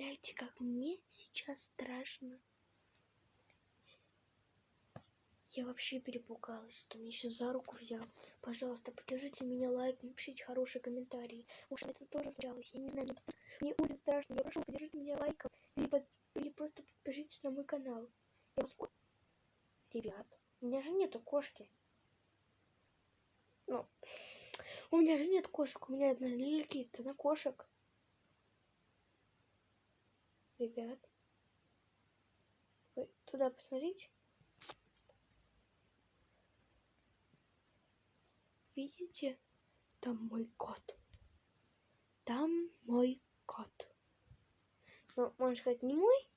представляете, как мне сейчас страшно? Я вообще перепугалась, что меня еще за руку взял. Пожалуйста, поддержите меня лайком, напишите хорошие комментарии. Может, это тоже случалось, я не знаю, но мне очень страшно. Я прошу, поддержите меня лайком или просто подпишитесь на мой канал. Я вас... Ребят, у меня же нету кошки. Ну, у меня же нет кошек, у меня одна Лиликит, она кошек. Ребят, вы туда посмотрите. Видите? Там мой кот. Там мой кот. Ну, можно сказать, не мой.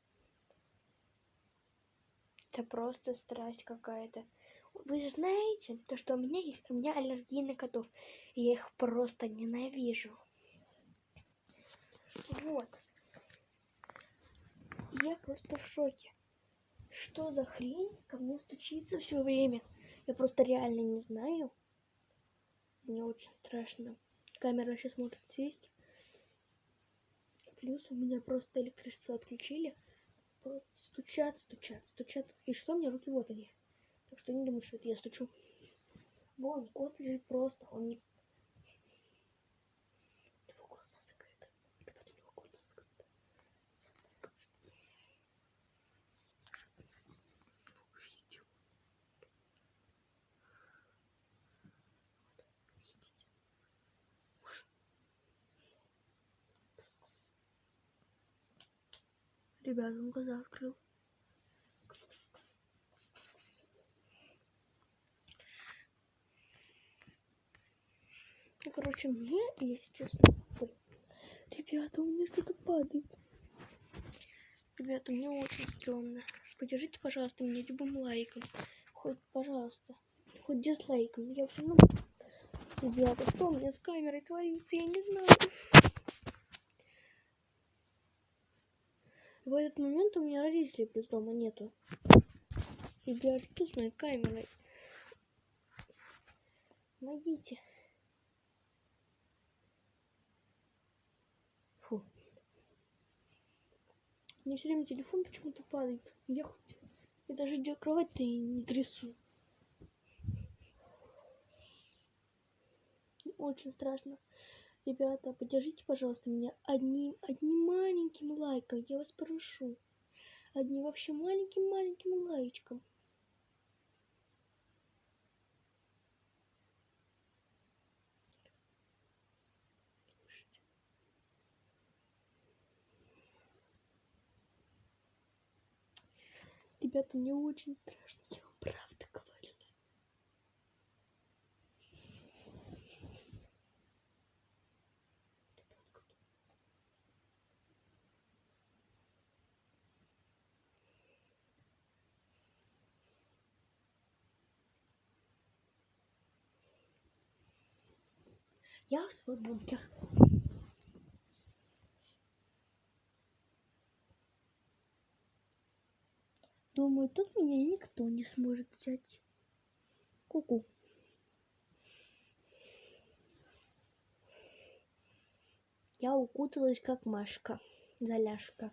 Это просто страсть какая-то. Вы же знаете, то, что у меня аллергия на котов. И я их просто ненавижу. Вот. Я просто в шоке. Что за хрень ко мне стучится все время? Я просто реально не знаю. Мне очень страшно. Камера сейчас может сесть. Плюс у меня просто электричество отключили. Просто стучат. И что мне руки, вот они. Так что не думаю, что это я стучу. Вон, кот лежит просто. Он не... У него глаза закрыты. Ребята, у него глаза закрыты. Увидите. Вот, видите? Ребята, он глаза открыл. Ну, короче, мне, если честно... Ребята, у меня что-то падает. Ребята, мне очень стрёмно. Поддержите, пожалуйста, меня любым лайком. Хоть, пожалуйста, хоть дизлайком. Я все равно... Ребята, что у меня с камерой творится, я не знаю. В этот момент у меня родителей плюс дома нету. Ребят, что с моей камерой? Помогите. Фу. У меня все время телефон почему-то падает. Я даже кровать-то и не трясу. Очень страшно. Ребята, поддержите, пожалуйста, меня одним маленьким лайком. Я вас прошу. Одним вообще маленьким лайчком. Ребята, мне очень страшно. Я вам правда говорю. Я в свой бункер. Думаю, тут меня никто не сможет взять. Ку-ку. Я укуталась, как Машка. Заляшка.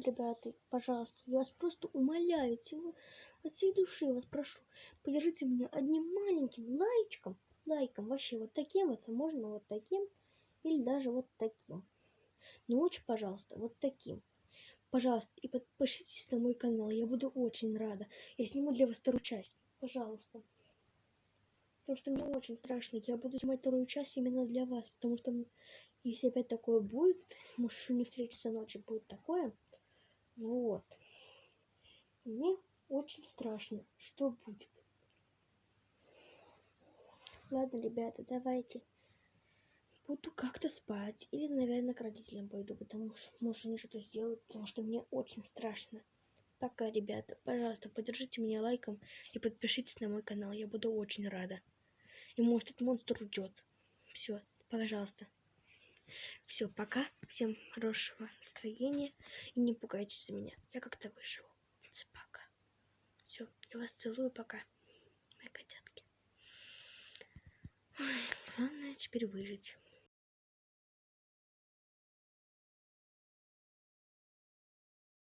Ребята, пожалуйста, я вас просто умоляю, от всей души вас прошу, поддержите меня одним маленьким лайком, вообще вот таким вот, а можно вот таким, или даже вот таким. Но лучше, пожалуйста, вот таким. Пожалуйста, и подпишитесь на мой канал, я буду очень рада. Я сниму для вас вторую часть, пожалуйста. Потому что мне очень страшно, я буду снимать вторую часть именно для вас, потому что если опять такое будет, может еще не встретиться ночью, будет такое. Вот. Мне очень страшно, что будет. Ладно, ребята, давайте. Буду как-то спать. Или, наверное, к родителям пойду, потому что, может, они что-то сделают, потому что мне очень страшно. Пока, ребята. Пожалуйста, поддержите меня лайком и подпишитесь на мой канал. Я буду очень рада. И может этот монстр уйдет. Все, пожалуйста. Все, пока. Всем хорошего настроения. И не пугайтесь за меня. Я как-то выживу. Все, пока. Все, я вас целую. Пока. Мои котятки. Ой, главное теперь выжить.